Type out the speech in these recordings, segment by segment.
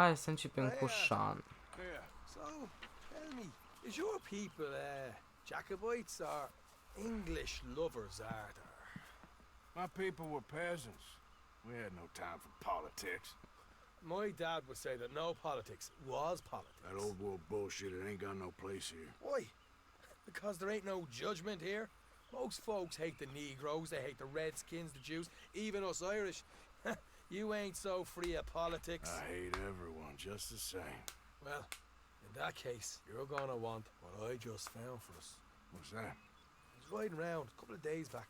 Hai să începem cu Sean. So, tell me, is your people Jacobites or English lovers, Arthur? My people were peasants. We had no time for politics. My dad would say that no politics was politics. That old world bullshit, it ain't got no place here. Why? Because there ain't no judgment here. Most folks hate the Negroes, they hate the Redskins, the Jews, even us Irish. You ain't so free of politics. I hate everyone just the same. Well, in that case, you're gonna want what I just found for us. What's that? I was riding around a couple of days back.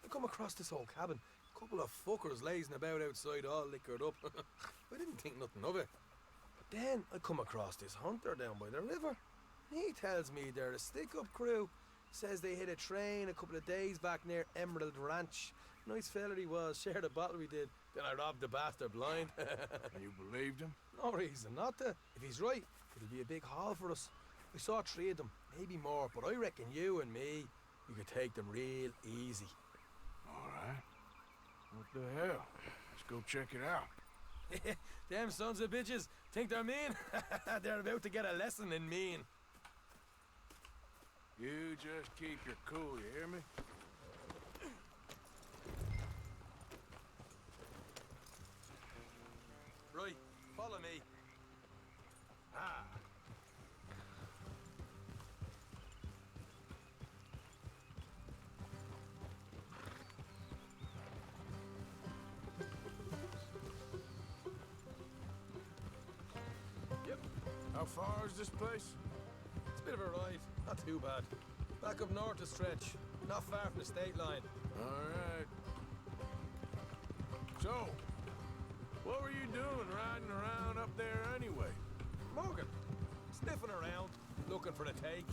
I come across this old cabin. A couple of fuckers lazing about outside all liquored up. I didn't think nothing of it. But then I come across this hunter down by the river. He tells me they're a stick-up crew. Says they hit a train a couple of days back near Emerald Ranch. Nice fella he was, shared a bottle we did. Then I robbed the bastard blind. You believed him? No reason not to. If he's right, it'll be a big haul for us. We saw 3 of them, maybe more, but I reckon you and me, we could take them real easy. All right. What the hell? Let's go check it out. Them sons of bitches think they're mean. They're about to get a lesson in mean. You just keep your cool, you hear me? Right, follow me. Ah. Yep. How far is this place? It's a bit of a ride, not too bad. Back up north to stretch, not far from the state line. All right. So, what were you doing riding around up there anyway? Morgan, sniffing around, looking for the take.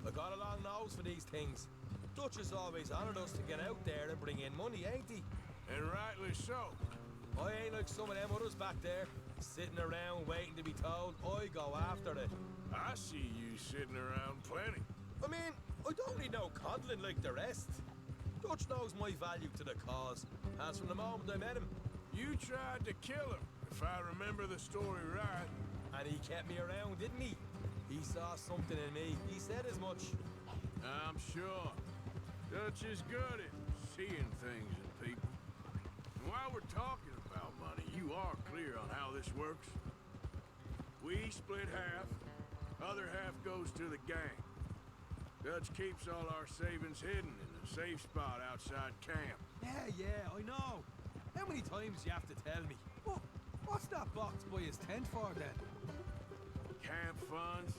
I got a long nose for these things. Dutch has always honoured us to get out there and bring in money, ain't he? And rightly so. I ain't like some of them others back there, sitting around waiting to be told. I go after it. I see you sitting around plenty. I mean, I don't need no coddling like the rest. Dutch knows my value to the cause, as from the moment I met him. You tried to kill him, if I remember the story right. And he kept me around, didn't he? He saw something in me. He said as much. I'm sure. Dutch is good at seeing things in people. And while we're talking about money, you are clear on how this works? We split half, other half goes to the gang. Dutch keeps all our savings hidden in a safe spot outside camp. Yeah, I know. How many times do you have to tell me? What's that box by his tent for then? Camp funds,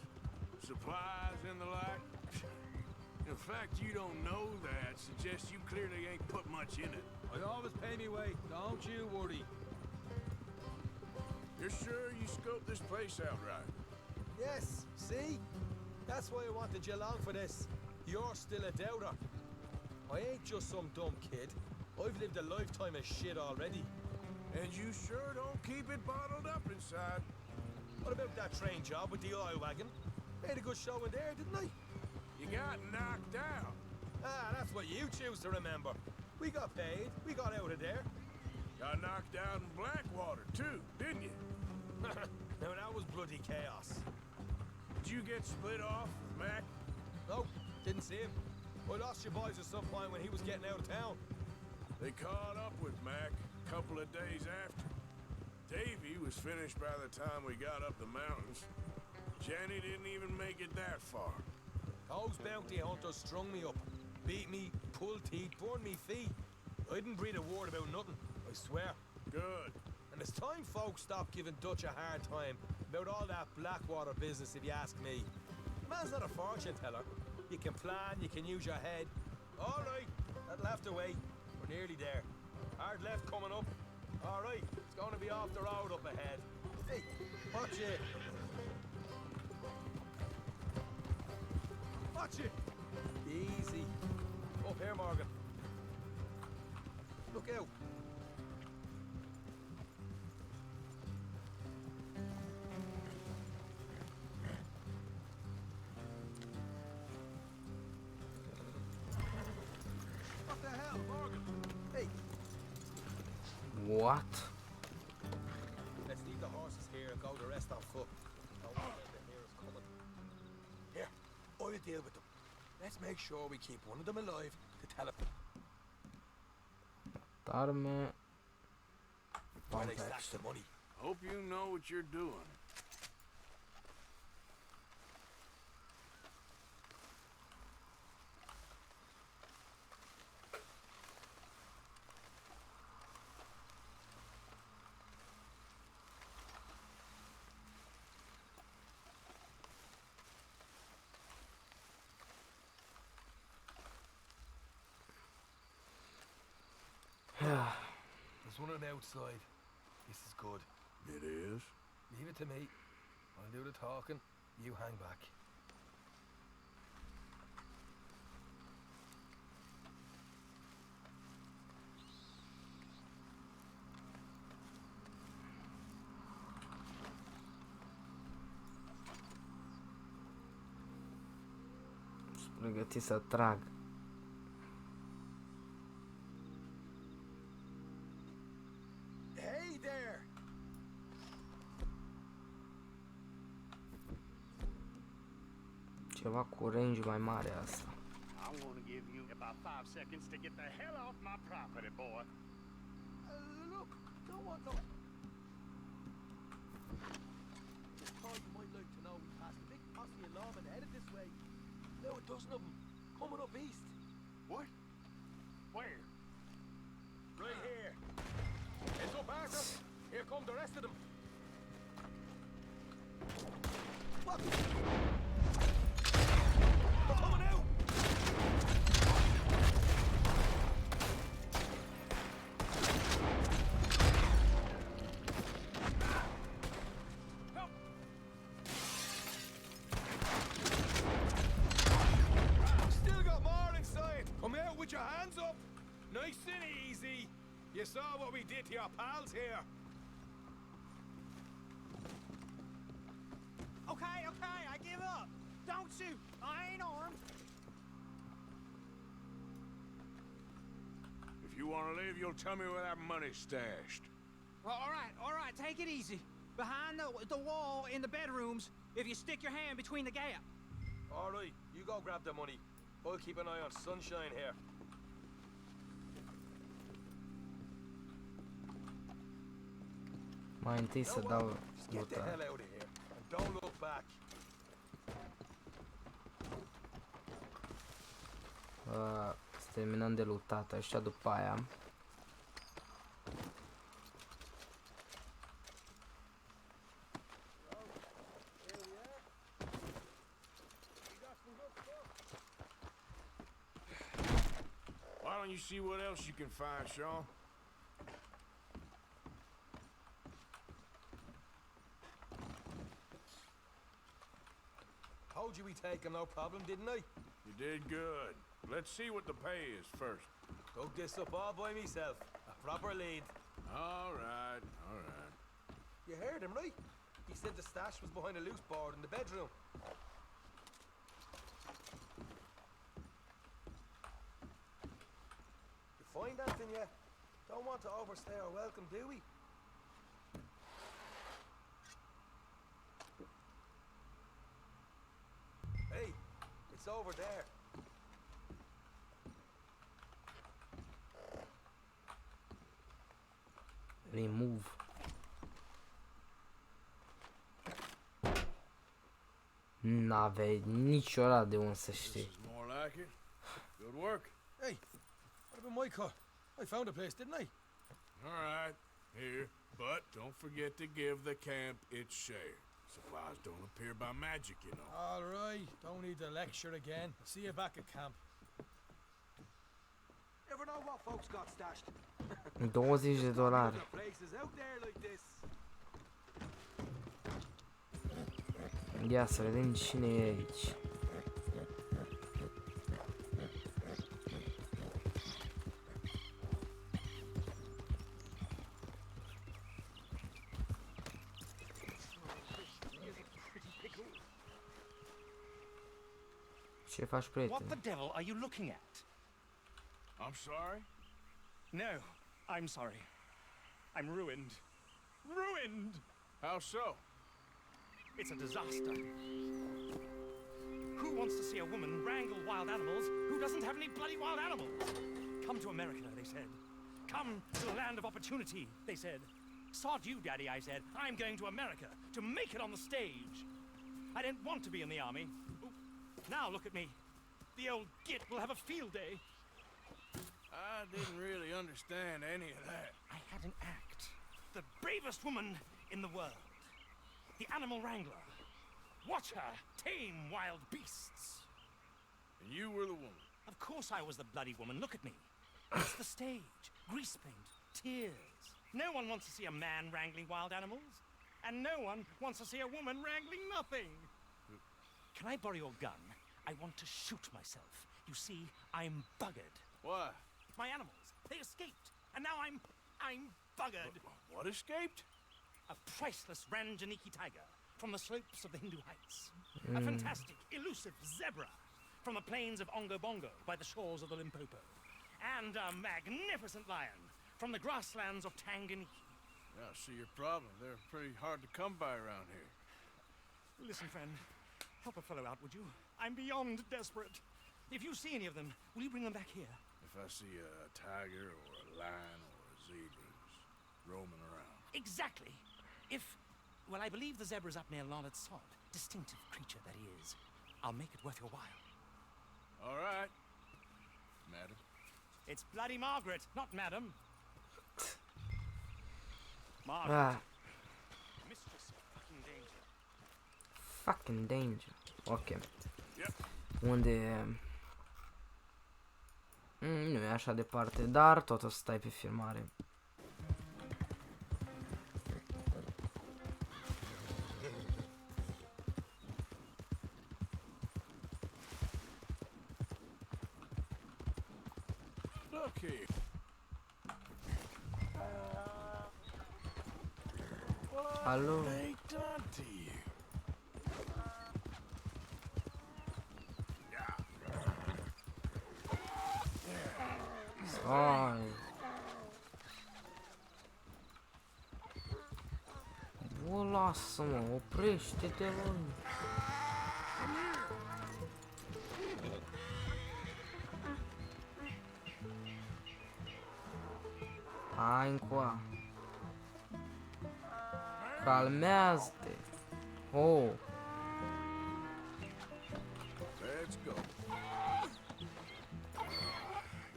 supplies and the like. The fact you don't know that suggests you clearly ain't put much in it. I always pay me way, don't you worry. You're sure you scoped this place out right? Yes, see? That's why I wanted you along for this. You're still a doubter. I ain't just some dumb kid. I've lived a lifetime of shit already. And you sure don't keep it bottled up inside. What about that train job with the oil wagon? Made a good show in there, didn't I? You got knocked out. Ah, that's what you choose to remember. We got paid, we got out of there. Got knocked out in Blackwater too, didn't you? Now that was bloody chaos. Did you get split off with Mac? Nope, didn't see him. I lost your boys at some point when he was getting out of town. They caught up with Mac a couple of days after. Davy was finished by the time we got up the mountains. Jenny didn't even make it that far. Those bounty hunters strung me up, beat me, pulled teeth, burned me feet. I didn't breathe a word about nothing, I swear. Good. And it's time folks stop giving Dutch a hard time about all that Blackwater business, if you ask me. Man's not a fortune teller. You can plan, you can use your head. All right, that'll have to wait. We're nearly there. Hard left coming up. All right, it's going to be off the road up ahead. Hey, watch it. Watch it. Easy. Up here, Morgan. Look out. What the hell, Morgan? Hey. What? Let's leave the horses here and go the rest don't fuck. No one ever hear us coming. Here, I'll deal with them. Let's make sure we keep one of them alive to tell it. Arme. Where they stash the money. Hope you know what you're doing. There's one on the outside. This is good. It is? Leave it to me. I'll do the talking. You hang back. Sunt pregătit să trag. Hey there! Ceva cu range mai mare asta. I want to give you about 5 seconds to get the hell off my property, boy. Look, don't want no. Just thought you might like to know we passed a big posse of lawmen headed this way. Now a dozen of them coming up east. What? Where? Right here. Heads up, Arthur. Here come the rest of them. What? They're coming out. Still got more inside. Come out with your hands up. Nice and easy. You saw what we did to your pals here. Okay, I give up. Don't shoot. I ain't armed. If you want to leave, you'll tell me where that money's stashed. Well, all right, take it easy. Behind the wall in the bedrooms, if you stick your hand between the gap. All right, you go grab the money. I'll keep an eye on Sunshine here. Mai întâi să dau Just get the hell lupta. out of here and don't look back. Să terminăm de luptat ăștia după aia. Why don't you see what else you can find, Sean? Told you we take him, no problem, didn't I? You did good. Let's see what the pay is first. Dug this up all by myself. A proper lead. All right, all right. You heard him, right? He said the stash was behind a loose board in the bedroom. You find anything yet? Don't want to overstay our welcome, do we? Hey, it's over there. Remove. N-aveai niciodată de unde să This știi. is more like it. Good work. Hey, what about my cut? I found a place, didn't I? All right, here. But don't forget to give the camp its share. Supplies don't appear by magic, you know. All right, don't need the lecture again. See you back at camp. Never know what folks got stashed. $20. Places out there like this. Ia să vedem cine e aici. Ce faci, What the prieten? devil are you looking at? I'm sorry? No, I'm sorry. I'm ruined. Ruined! How so? It's a disaster. Who wants to see a woman wrangle wild animals who doesn't have any bloody wild animals? Come to America, they said. Come to the land of opportunity, they said. Sod you, Daddy, I said. I'm going to America to make it on the stage. I didn't want to be in the army. Ooh, now look at me. The old git will have a field day. I didn't really understand any of that. I had an act. The bravest woman in the world. The animal wrangler. Watch her tame wild beasts. And you were the woman. Of course I was the bloody woman. Look at me. It's the stage. Grease paint. Tears. No one wants to see a man wrangling wild animals. And no one wants to see a woman wrangling nothing. Can I borrow your gun? I want to shoot myself. You see, I'm buggered. Why? My animals, they escaped. And now I'm buggered. What escaped? A priceless Ranjaniki tiger from the slopes of the Hindu Heights. A fantastic, elusive zebra from the plains of Ongo Bongo by the shores of the Limpopo. And a magnificent lion from the grasslands of Tanganyika. Yeah, I see your problem. They're pretty hard to come by around here. Listen, friend, help a fellow out, would you? I'm beyond desperate. If you see any of them, will you bring them back here? If I see a tiger or a lion or a zebra roaming around. Exactly. Well, I believe the zebra's up near Larned Sod. Distinctive creature that he is. I'll make it worth your while. All right, madam. It's bloody Margaret, not madam. Ah, Margaret. Mistress of fucking danger. fucking danger. Ok. Yep. Unde e? Nu e așa departe, dar tot o să stai pe filmare. Look here. Alo? What they done to you? Ai. Bă, lasă-mă, oprește-te, bă. Hai încoa. Calmează-te. Oh. Let's go.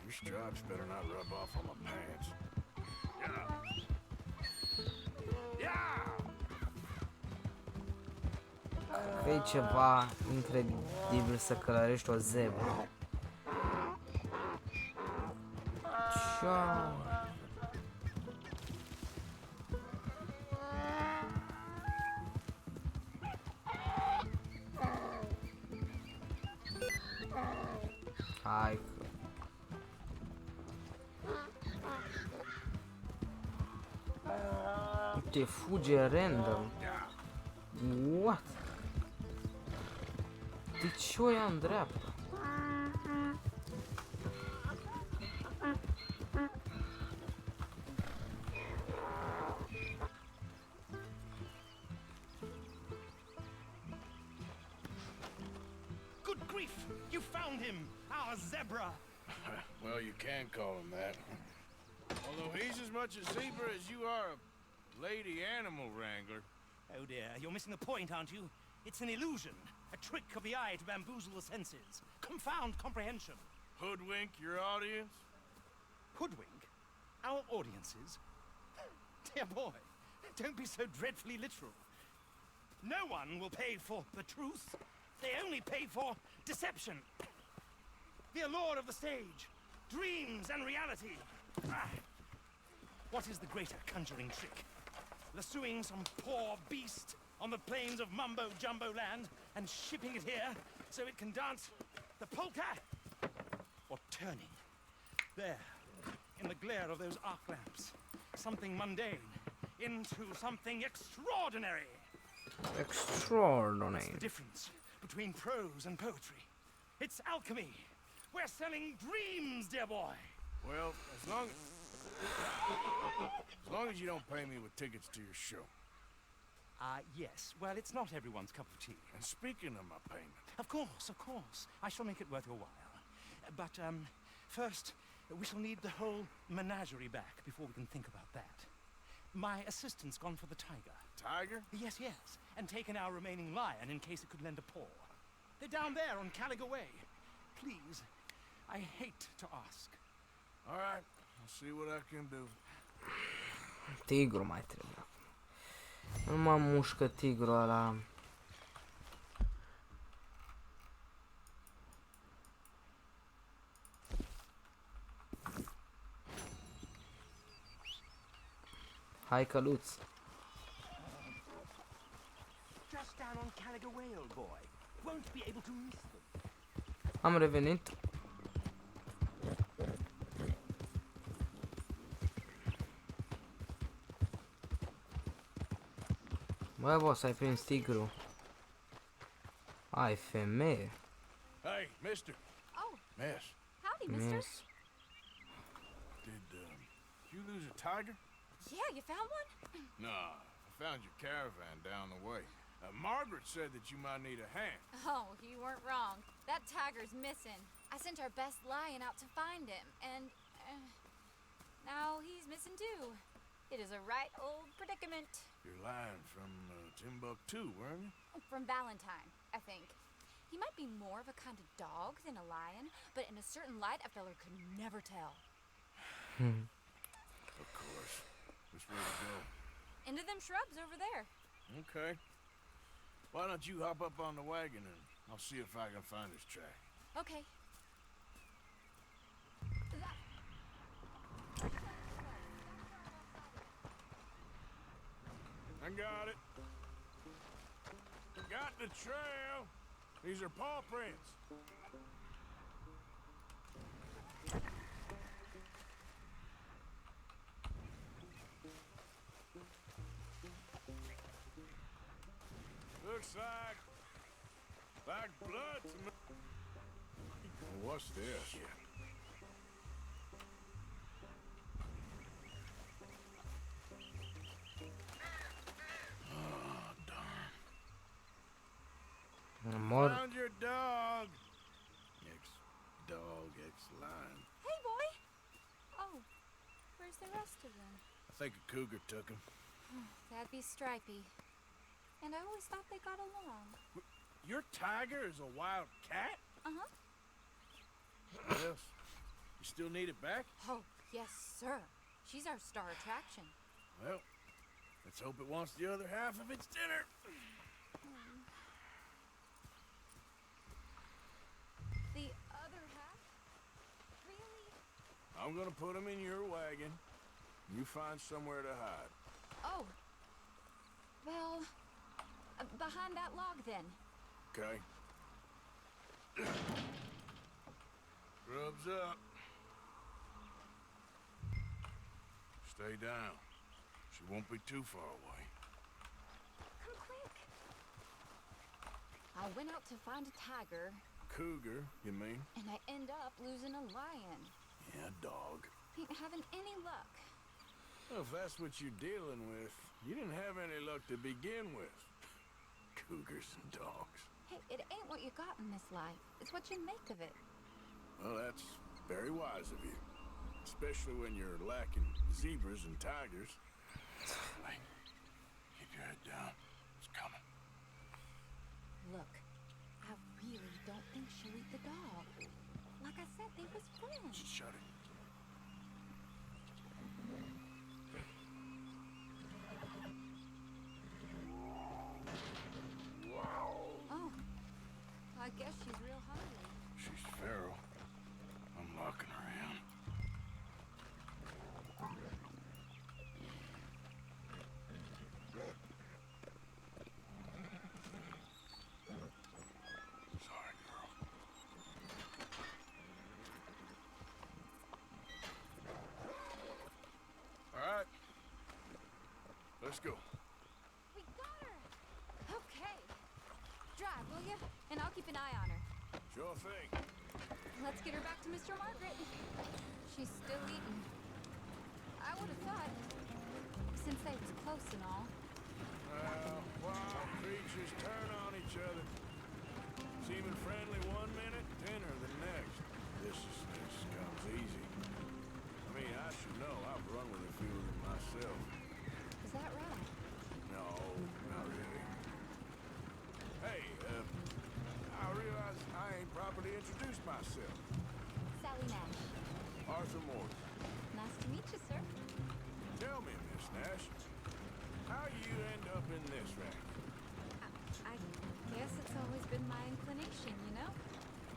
Your stripes better not rub off on my pants. Yeah. E ceva incredibil să călărești o zebră. Ciao. Hai că... Uite, fuge random. What? De ce o ia în dreapta? Good grief! You found him! Our zebra! Well, you can call him that. Although he's as much a zebra as you are a lady animal wrangler. Oh dear, you're missing the point, aren't you? It's an illusion. A trick of the eye to bamboozle the senses. Confound comprehension. Hoodwink your audience? Hoodwink? Our audiences? Dear boy, don't be so dreadfully literal. No one will pay for the truth. They only pay for deception. The allure of the stage. Dreams and reality. Ah. What is the greater conjuring trick? Lassoing some poor beast on the plains of mumbo-jumbo land and shipping it here so it can dance the polka? Or turning, there, in the glare of those arc lamps, something mundane into something extraordinary? Extraordinary. What's the difference between prose and poetry? It's alchemy. We're selling dreams, dear boy. Well, as long as you don't pay me with tickets to your show. Yes. Well, it's not everyone's cup of tea. And speaking of my payment, Of course, of course. I shall make it worth your while. But, first, we shall need the whole menagerie back before we can think about that. My assistant's gone for the tiger. tiger? Yes, yes. And taken our remaining lion in case it could lend a paw. They're down there on Caliga Way. Please, I hate to ask. All right, I'll see what I can do. Tigru mai trebuie. Nu mă mușcă tigru ăla. Hai căluț. Just down on Caliga Way, old boy. Won't be able to miss them. Am revenit. Bă, boss, ai prins tigru. Ai femeie. Hey, mister. Oh, Miss, howdy, mister. Miss. did you lose a tiger? Yeah, you found one? No, I found your caravan down the way. Margaret said that you might need a hand. Oh, you weren't wrong. That tiger's missing. I sent our best lion out to find him, and now he's missing too. It is a right old predicament. You're lying from Timbuktu, weren't you? From Valentine, I think. He might be more of a kind of dog than a lion, but in a certain light, a feller could never tell. Of course. Which way to go? Into them shrubs over there. Okay. Why don't you hop up on the wagon and I'll see if I can find his track. Okay. I got it. Got the trail. These are paw prints. Looks like blood to me. Well, what's this? Mor. Found your dog. Ex-dog, ex-lion. Hey, boy. Oh, where's the rest of them? I think a cougar took him. That'd be Stripey. And I always thought they got along. Your tiger is a wild cat? Uh-huh. What else? You still need it back? Oh, yes, sir. She's our star attraction. Well, let's hope it wants the other half of its dinner. The other half? Really? I'm gonna put him in your wagon. You find somewhere to hide. Oh. Well, behind that log, then. Okay. Grub's up. Stay down. She won't be too far away. Come quick. I went out to find a tiger, Cougar, you mean? and I end up losing a lion. Yeah, dog. Ain't having any luck. Well, if that's what you're dealing with, you didn't have any luck to begin with. Cougars and dogs. Hey, it ain't what you got in this life. It's what you make of it. Well, that's very wise of you. Especially when you're lacking zebras and tigers. Hey, keep your head down. It's coming. Look, I really don't think she'll eat the dog. Like I said, they was friends. Shut it. Oh, I guess she's real hungry. She's feral. I'm locking her in. Sorry, girl. All right. Let's go. We got her! Okay. Drive, will you? And I'll keep an eye on her. Sure thing. Let's get her back to Mr. Margaret. She's still eating. I would have thought, since they was close and all. Well, creatures turn on each other. Seeming friendly one minute, tender the next. This comes easy. I mean, I should know. I've run with a few of them myself. Is that right? No, not really. Hey, I realize I ain't properly introduced myself. Sally Nash. Arthur Morgan. Nice to meet you, sir. Tell me, Miss Nash, how you end up in this racket? I guess it's always been my inclination, you know?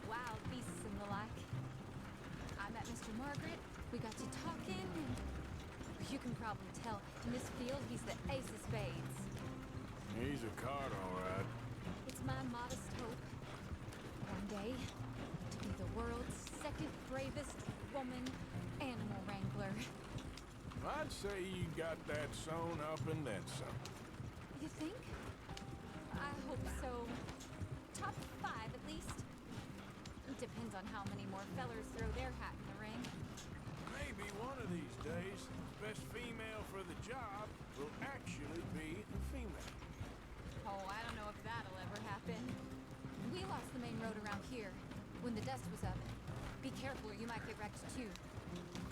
Wild beasts and the like. I met Mr. Margaret, we got to talking, and you can probably tell, in this field, he's the ace of spades. He's a card, all right. It's my modest hope, one day, to be the world's second bravest woman animal wrangler. I'd say you got that sewn up and then some. You think? I hope so. Top 5 at least. Depends on how many more fellers throw their hat in the ring. Maybe one of these days, the best female for the job will actually be a female. Oh, I don't know if that'll ever happen. We lost the main road around here when the dust was up. Be careful or you might get wrecked too.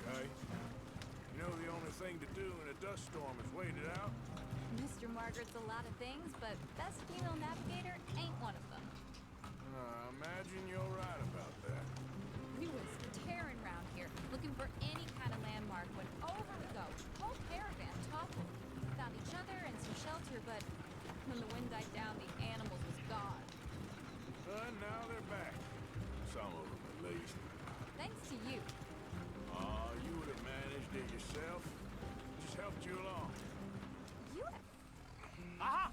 Okay? You know the only thing to do in a dust storm is wait it out? Mr. Margaret's a lot of things, but best female navigator ain't one of them. I imagine you're right about that. We was tearing around here, looking for any kind of landmark when over we go. Whole caravan toppled. Found each other and some shelter, but when the wind died down, the animals was gone. And now they're back. Some of them, at least. Thanks to you. You would have managed it yourself. Just helped you along. You Aha!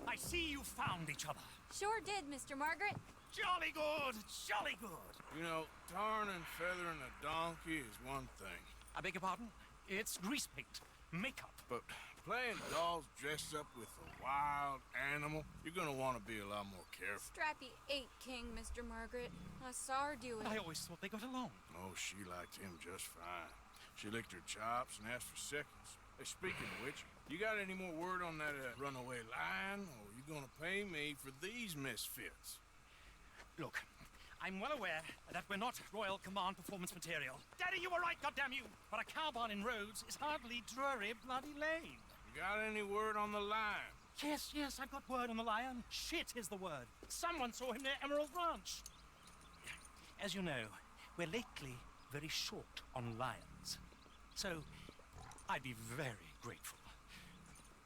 I see you found each other. sure did, Mr. Margaret. Jolly good, jolly good. You know, tarring and feathering a donkey is one thing. I beg your pardon? It's grease paint, makeup. But playing dolls dressed up with a wild animal, you're gonna want to be a lot more careful. Strappy ain't king, Mr. Margaret. I saw her do it. I always thought they got along. Oh, she liked him just fine. She licked her chops and asked for seconds. Hey, speaking of which, you got any more word on that runaway lion, or you gonna pay me for these misfits? Look, I'm well aware that we're not Royal Command performance material. Daddy, you were right, goddamn you! But a cowbarn in Rhodes is hardly Drury Bloody Lane. You got any word on the lion? Yes, I've got word on the lion. Shit is the word. Someone saw him near Emerald Ranch. As you know, we're lately very short on lions. So, I'd be very grateful.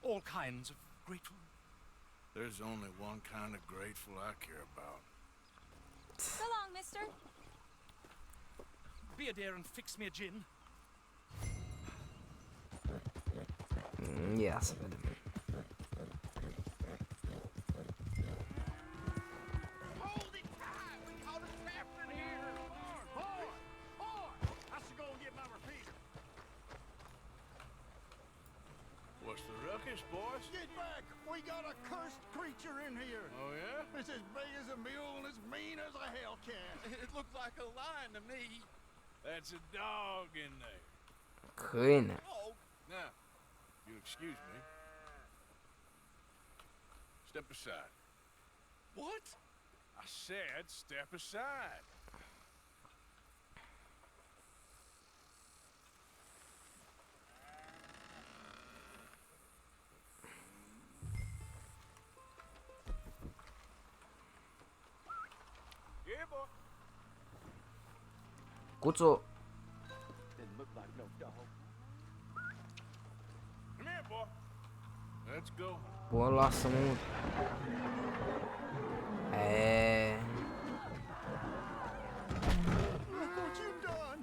All kinds of grateful. There's only one kind of grateful I care about. So long, mister. Be a dear and fix me a gin. Ia să vedem. Hold it tight! We caught a trapper in here! Boy! I should go and get my repeater. What's the ruckus, boys? Get back! We got a cursed creature in here. Oh, yeah? It's as big as a mule and as mean as a hellcat. It looks like a lion to me. That's a dog in there. Câine. Oh, Now, you excuse me. Step aside. what? I said step aside. Here, boy. Cuțu. Didn't look like no dog. Come here, boy. Let's go. Bă, lasă-mă. Eee. Look what you've done!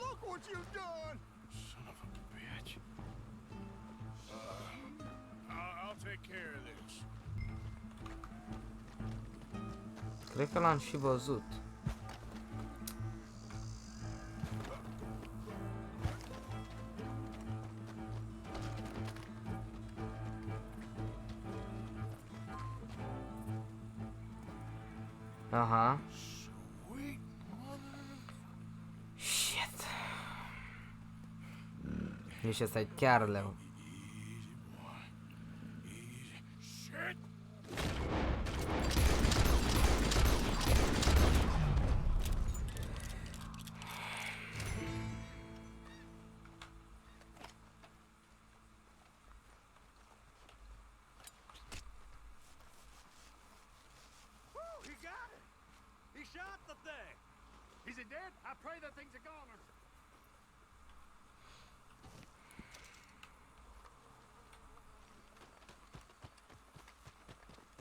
Look what you've done! Son of a bitch. I'll take care of this. Cred că l-am și văzut. Aha. Sweet mother. Shit. Deci ăsta e chiar leu. Easy, boy. Easy. Shit. shot the thing. Is it dead? I pray that thing's a goner.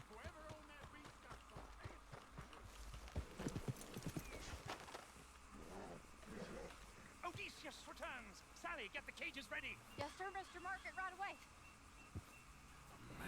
Whoever owned that beast got some answer. Odysseus returns. Sally, get the cages ready. Yes, sir, Mr. Margaret, right away.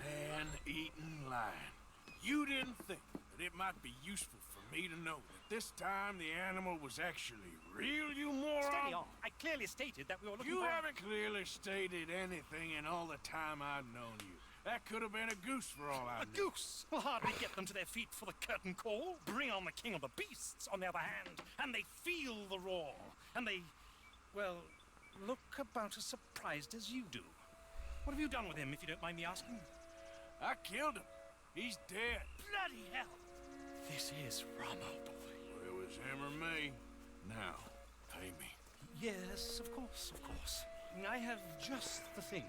Man-eating lion. You didn't think that it might be useful for me to know that this time the animal was actually real, you moron? Steady on. I clearly stated that we were looking You for... haven't clearly stated anything in all the time I've known you. That could have been a goose for all I A knew. goose will hardly get them to their feet for the curtain call. Bring on the king of the beasts, on the other hand, and they feel the roar. And they, well, look about as surprised as you do. What have you done with him, if you don't mind me asking? I killed him. He's dead. Bloody hell! This is Rama, boy. Well, it was him or me. Now, pay me. Yes, of course, of course. I have just the thing.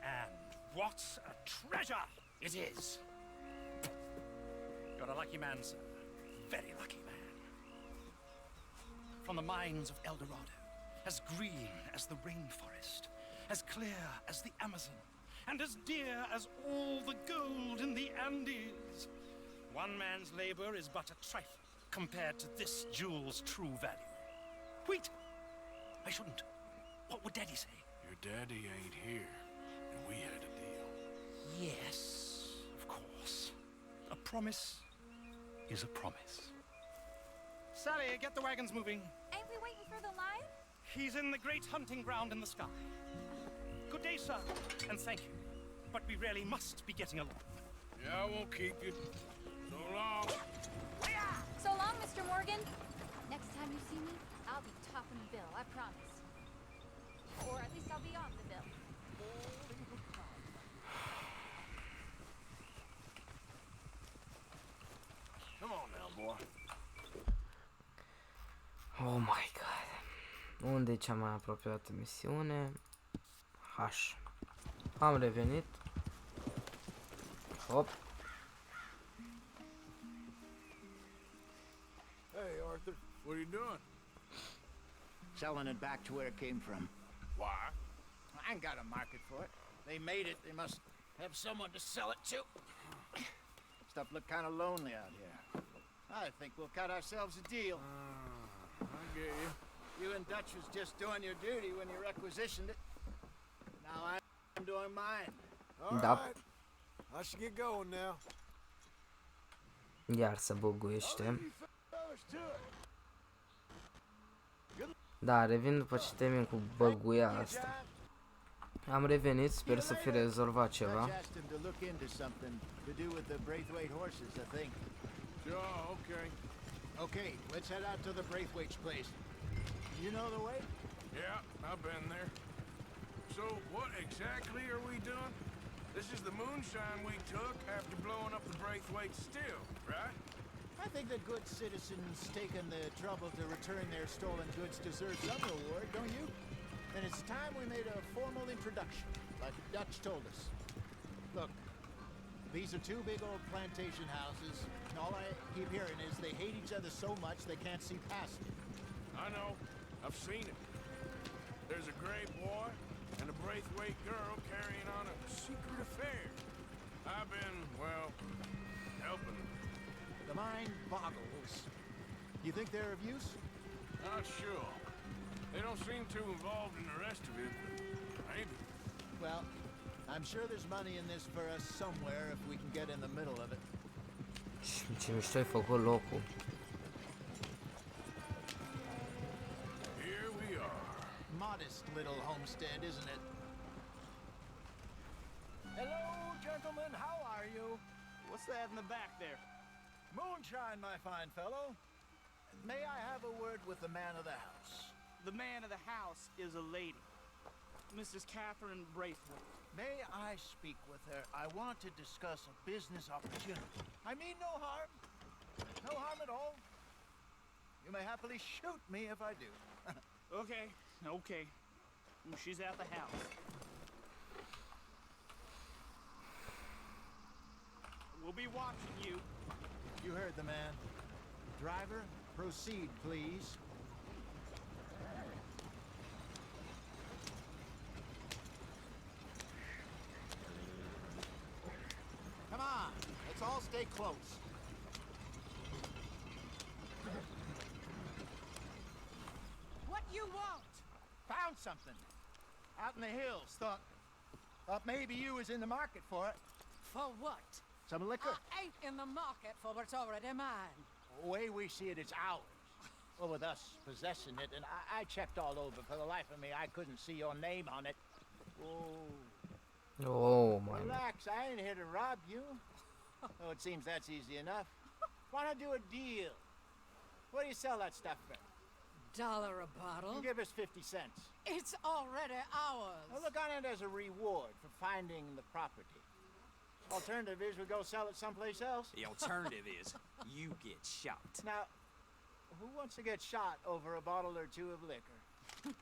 And what a treasure it is! You're a lucky man, sir. Very lucky man. From the mines of El Dorado, as green as the rainforest, as clear as the Amazon, and as dear as all the gold in the Andes. One man's labor is but a trifle compared to this jewel's true value. Wait! I shouldn't. What would Daddy say? Your daddy ain't here, and we had a deal. Yes, of course. A promise is a promise. Sally, get the wagons moving. Ain't we waiting for the lion? He's in the great hunting ground in the sky. Good day, sir, and thank you. But we really must be getting along. Yeah, I won't keep you. So long. So long, Mr. Morgan. Next time you see me, I'll be topping the bill, I promise. Or at least I'll be on the bill. Come on now, boy. Oh my god. Unde e cea mai apropiată misiune? H. Am revenit. Hop. Hey, Arthur. What are you doing? Selling it back to where it came from. Why? I ain't got a market for it. They made it. They must have someone to sell it to. Stuff look kind of lonely out here. I think we'll cut ourselves a deal. I get you. You and Dutch was just doing your duty when you requisitioned it. Now I'm doing mine. All Da. right. I should get going now. Iar se buguiește. Da, revin după ce termin cu băguia asta. Am revenit, sper să fi rezolvat ceva. Dutch asked him to look into something to do with the Braithwaite horses, I think. Sure, okay. Okay, let's head out to the Braithwaite's place. You know the way? Yeah, I've been there. So, what exactly are we doing? This is the moonshine we took after blowing up the Braithwaite still, right? I think that good citizens taking the trouble to return their stolen goods deserve some reward, don't you? And it's time we made a formal introduction, like Dutch told us. Look, these are two big old plantation houses, and all I keep hearing is they hate each other so much they can't see past it. I know. I've seen it. There's a gray boy and a Braithwaite girl carrying on a secret affair. I've been, well, helping them. The mind boggles. You think they're of use? Not sure. They don't seem too involved in the rest of it, but maybe. Well, I'm sure there's money in this for us somewhere if we can get in the middle of it. Ce mișto ai făcut locul. Here we are. Modest little homestead, isn't it? Hello, gentlemen. How are you? What's that in the back there? Moonshine, my fine fellow. May I have a word with the man of the house? The man of the house is a lady, Mrs. Catherine Braithwaite. May I speak with her? I want to discuss a business opportunity. I mean no harm. No harm at all. You may happily shoot me if I do. Okay, okay. She's at the house. We'll be watching you. You heard the man. Driver, proceed, please. Come on, let's all stay close. What you want? Found something. Out in the hills. Thought maybe you was in the market for it. For what? Some liquor? I ain't in the market for what's already mine. The way we see it, it's ours. Well, with us possessing it, and I checked all over. For the life of me, I couldn't see your name on it. Oh my. Relax, I ain't here to rob you. Oh, it seems that's easy enough. Why not do a deal? What do you sell that stuff for? $1 a bottle? Give us 50 cents. It's already ours. Now look on it as a reward for finding the property. Alternative is we go sell it someplace else. The alternative is you get shot. Now, who wants to get shot over a bottle or two of liquor?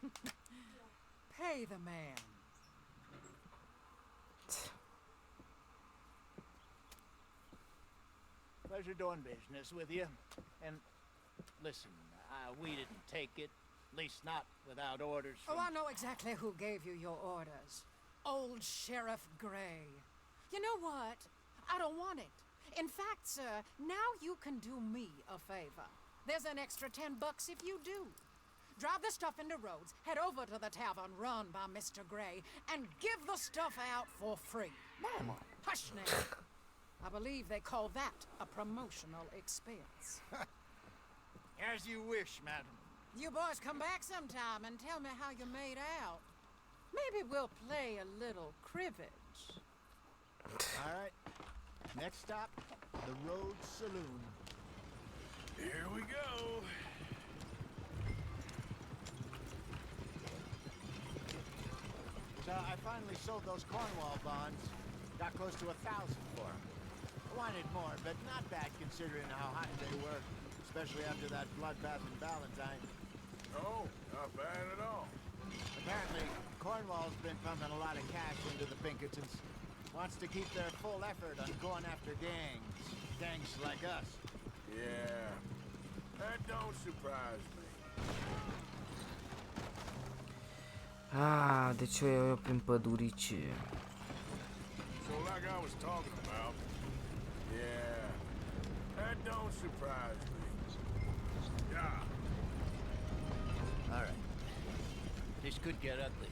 Pay the man. Pleasure doing business with you. And listen, we didn't take it. At least not without orders from... Oh, I know exactly who gave you your orders. Old Sheriff Gray. You know what? I don't want it. In fact, sir, now you can do me a favor. There's an extra $10 if you do. Drive the stuff into Rhodes, head over to the tavern run by Mr. Gray, and give the stuff out for free. Mama. Hush now. I believe they call that a promotional expense. As you wish, madam. You boys come back sometime and tell me how you made out. Maybe we'll play a little cribbage. All right. Next stop, the Rhodes Saloon. Here we go. So I finally sold those Cornwall bonds. Got close to 1,000 for them. Wanted more, but not bad considering how hot they were, especially after that bloodbath in Valentine. Oh, not bad at all. Apparently, Cornwall's been pumping a lot of cash into the Pinkertons. Wants to keep their full effort on going after gangs. Gangs like us. Yeah, that don't surprise me. Ah, deci eu prin pădurice. So like I was talking about, yeah, that don't surprise me. Yeah. All right. This could get ugly.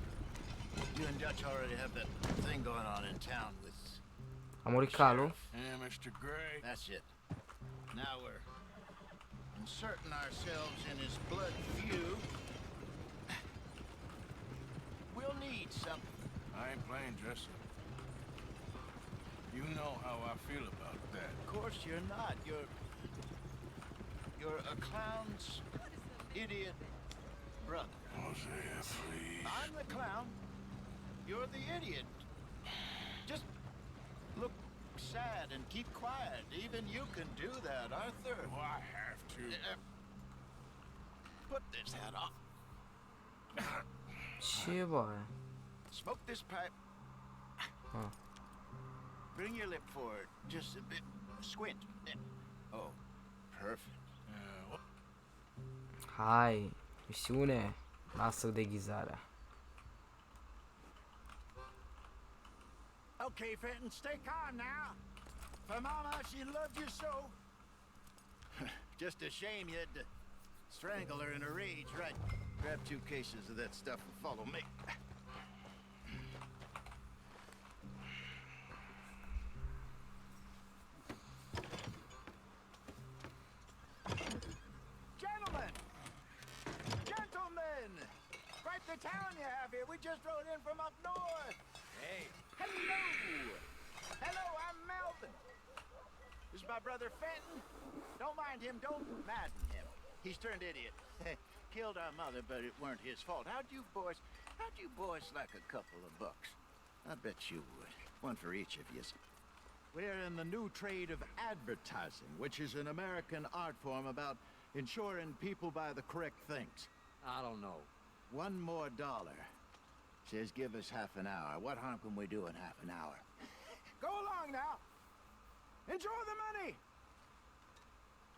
You and Dutch already have that thing going on in town with... A murit calul. Yeah, Mr. Gray. That's it. Now we're inserting ourselves in his blood feud. We'll need something. I ain't playing dress up. You know how I feel about that. Of course you're not. You're a clown's idiot brother. Hosea, please. I'm the clown. You're the idiot. Just look sad and keep quiet. Even you can do that, Arthur. Oh, I have to. Put this hat on. Ce bă? Smoke this pipe. Huh. Bring your lip forward. Just a bit. Squint. Oh, perfect. Hai, misiune. Lasă deghizarea. Okay, Fenton, stay calm now. For Mama, she loved you so. Just a shame you had to strangle her in a rage, right? Grab 2 cases of that stuff and follow me. Gentlemen! Gentlemen! Quite the town you have here. We just rode in from up north. Hey. Hello! Hello, I'm Melvin. This is my brother Fenton. Don't mind him, don't madden him. He's turned idiot. Killed our mother, but it weren't his fault. How'd you boys like a couple of bucks? I bet you would. One for each of you. We're in the new trade of advertising, which is an American art form about ensuring people buy the correct things. I don't know. $1 more. Says give us half an hour. What harm can we do in half an hour? Go along now. Enjoy the money.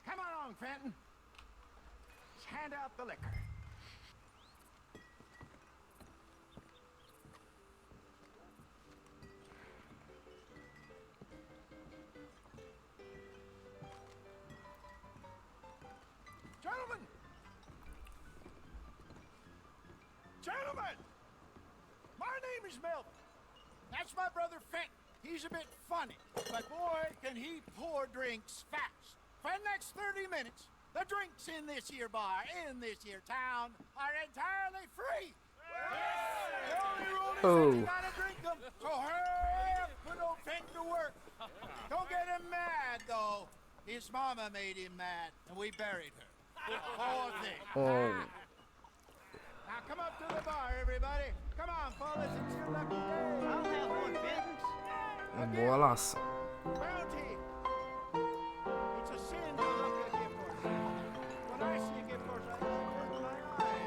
Come along, Fenton. Let's hand out the liquor. Gentlemen! Gentlemen! My name is Melvin. That's my brother Fenton. He's a bit funny, but boy, can he pour drinks fast. For the next 30 minutes, the drinks in this here bar, in this here town, are entirely free. The only rule is that you gotta drink them. So hurry up, put old Fenton to work. Don't get him mad, though. His mama made him mad, and we buried her. Poor thing. Oh. Now come up to the bar, everybody. Come on, fellas, it's your lucky day. I'll have one, Fenton. Boa laça. Bounty. It's a sin to look at a gift horse. When I see a gift horse, I close my eyes.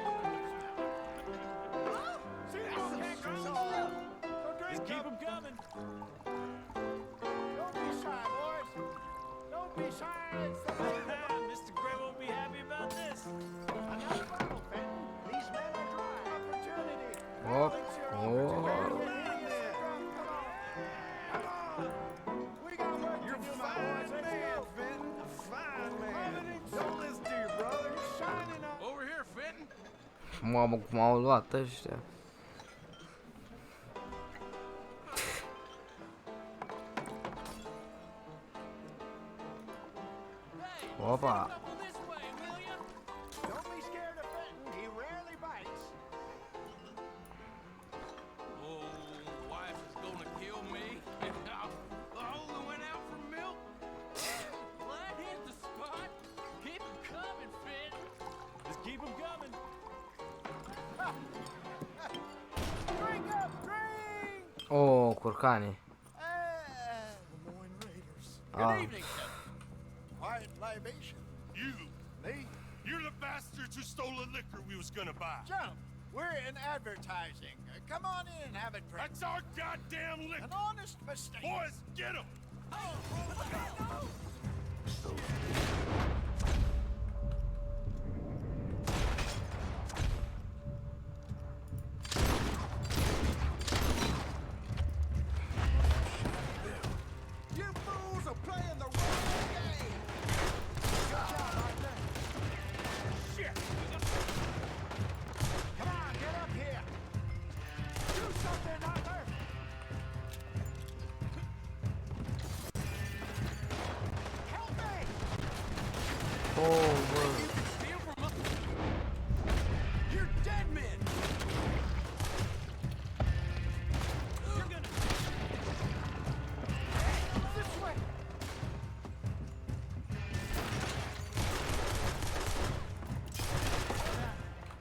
See, that's the strong. So drink. Keep them coming. Don't be shy, boys. Don't be shy. It's the Mr. Gray won't be happy about this. another bottle, Fenton. These men are dry. Opportunity. Oh. Oh. Oh. We got work to do, my boys. Let's go. Fenton. A fine man. Don't listen to your brother. You're shining up. Over here, Fenton. Mamă, cum au luat ăștia. Opa. Don't be scared of Fenton. He rarely bites. Oh, wife is gonna kill me. I only went out for milk. Glad hit the spot. Keep them coming, Fenton. Just keep them coming. Drink up, drink! Oh, curcani. Des Moines Raiders. Ah. Good evening, Captain. Quiet libation. You, Me? you're the bastards who stole the liquor we was gonna buy. Jump. We're in advertising. Come on in and have a drink. That's our goddamn liquor. An honest mistake. Boys, get him! You fools are playing the wrong game. Good job, Arthur. Shit. Come on, get up here. Do something, Arthur. Help me. Oh, bă. Steal from us. You're dead men. You're gonna. This way.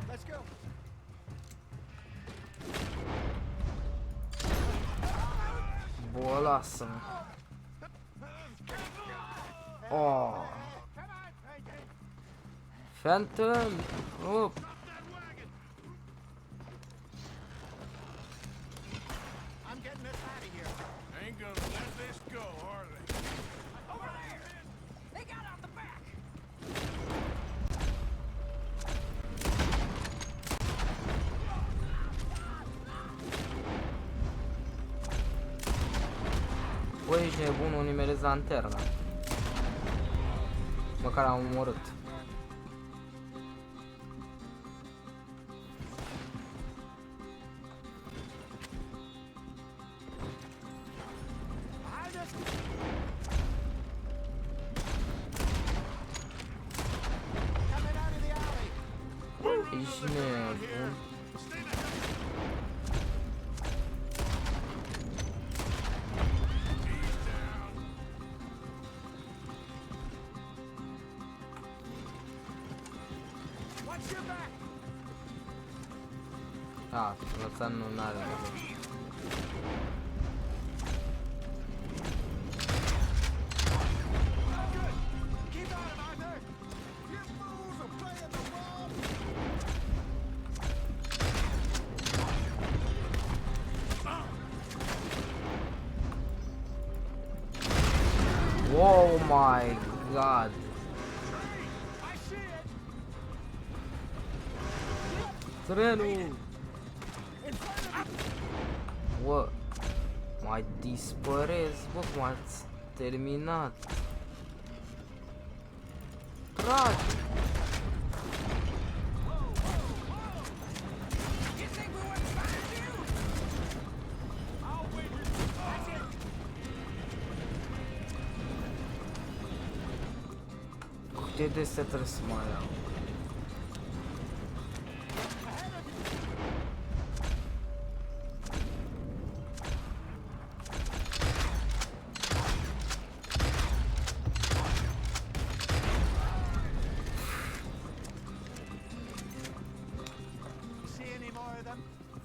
Let's go. Boa laça. Oh. Come on, Peyton. Phantom. Oh. I'm getting us out of here. Ain't gonna let this go, are they? Over there! They got out the back! Bă, ești nebun, nimerez lanterna. Măcar am omorât. Behind us. Coming out of the alley. Ești nebun. Watch your back. Ah, lăsat nu are nevoie. Good. Keep on him, Arthur. You fools are playing the wrong. Oh my god. Trenul! Bă, mai dispărezi, bă, cum ați terminat. Trage! Câte de se trebuie să mai iau?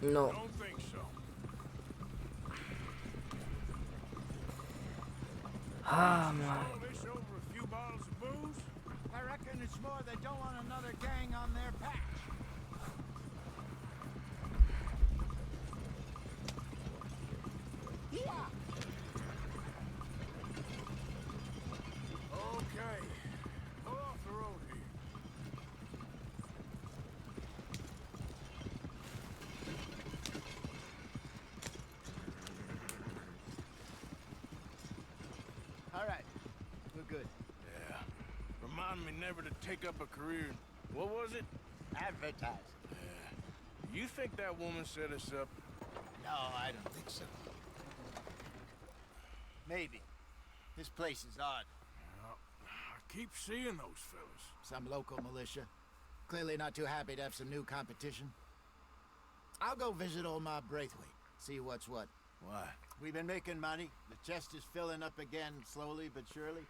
No. Don't think so. Ah, my. This over a few bottles of booze? I reckon it's more they don't want another gang on their patch. Yeah. Okay. Go off the road here. All right, we're good. Yeah. Remind me never to take up a career in, what was it? Advertise. You think that woman set us up? No, I don't think so. Maybe. This place is odd. I keep seeing those fellas. Some local militia. Clearly not too happy to have some new competition. I'll go visit old Mob Braithwaite, see what's what. Why? We've been making money. The chest is filling up again, slowly but surely.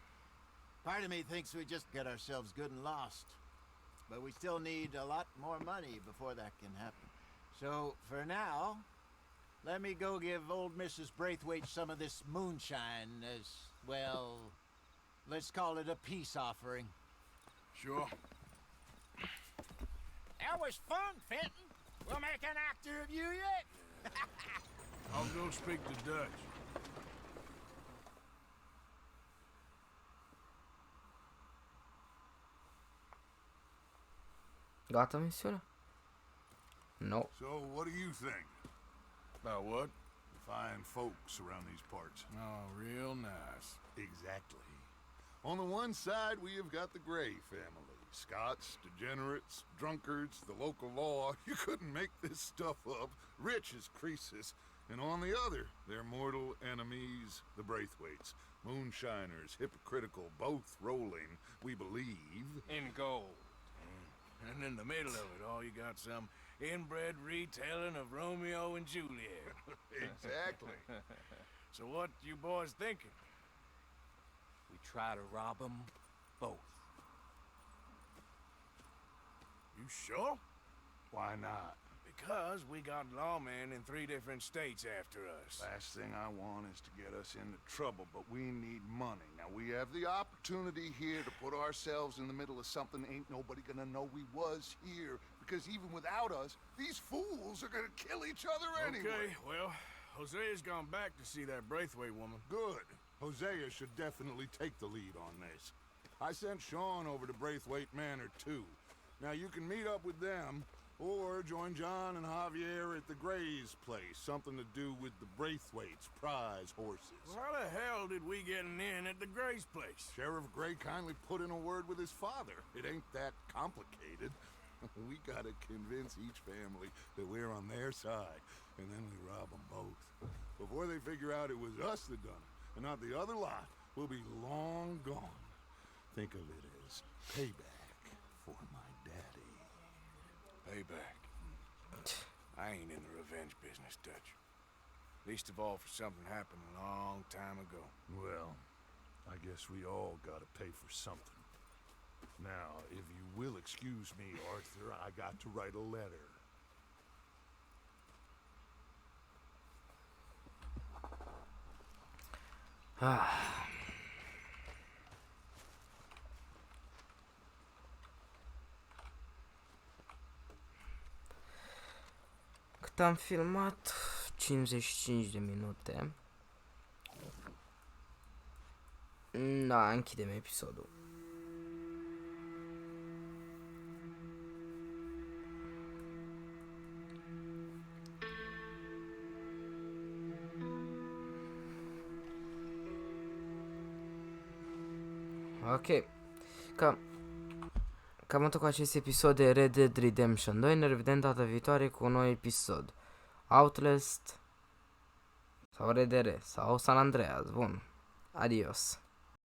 Part of me thinks we just get ourselves good and lost. But we still need a lot more money before that can happen. So, for now, let me go give old Mrs. Braithwaite some of this moonshine as, well, let's call it a peace offering. Sure. That was fun, Fenton. We'll make an actor of you yet. I'll go speak to Dutch. Gata misiunea? No. So, what do you think? About what? Fine folks around these parts. Oh, real nice. Exactly. On the one side, we have got the Gray family. Scots, degenerates, drunkards, the local law. You couldn't make this stuff up. Rich as Croesus. And on the other, their mortal enemies, the Braithwaites. Moonshiners, hypocritical, both rolling, we believe. In gold. And in the middle of it all, you got some inbred retelling of Romeo and Juliet. Exactly. So what you boys thinking? We try to rob them both. You sure? Why not? Because we got lawmen in 3 different states after us. Last thing I want is to get us into trouble, but we need money. Now, we have the opportunity here to put ourselves in the middle of something ain't nobody gonna know we was here. Because even without us, these fools are gonna kill each other anyway. Okay, well, Hosea's gone back to see that Braithwaite woman. Good. Hosea should definitely take the lead on this. I sent Sean over to Braithwaite Manor, too. Now, you can meet up with them, or join John and Javier at the Gray's place. Something to do with the Braithwaite's prize horses. Well, how the hell did we get in at the Gray's place? Sheriff Gray kindly put in a word with his father. It ain't that complicated. We gotta convince each family that we're on their side, and then we rob them both. Before they figure out it was us that done it, and not the other lot, we'll be long gone. Think of it as payback for my daddy. Payback. I ain't in the revenge business, Dutch. Least of all for something happened a long time ago. Well, I guess we all gotta pay for something. Now, if you will excuse me, Arthur, I got to write a letter. Cât am filmat? 55 de minute. Da, închidem episodul. Ok. Cam atât cu acest episod de Red Dead Redemption 2. Ne revedem data viitoare cu un nou episod. Outlast sau RDR sau San Andreas. Bun. Adios.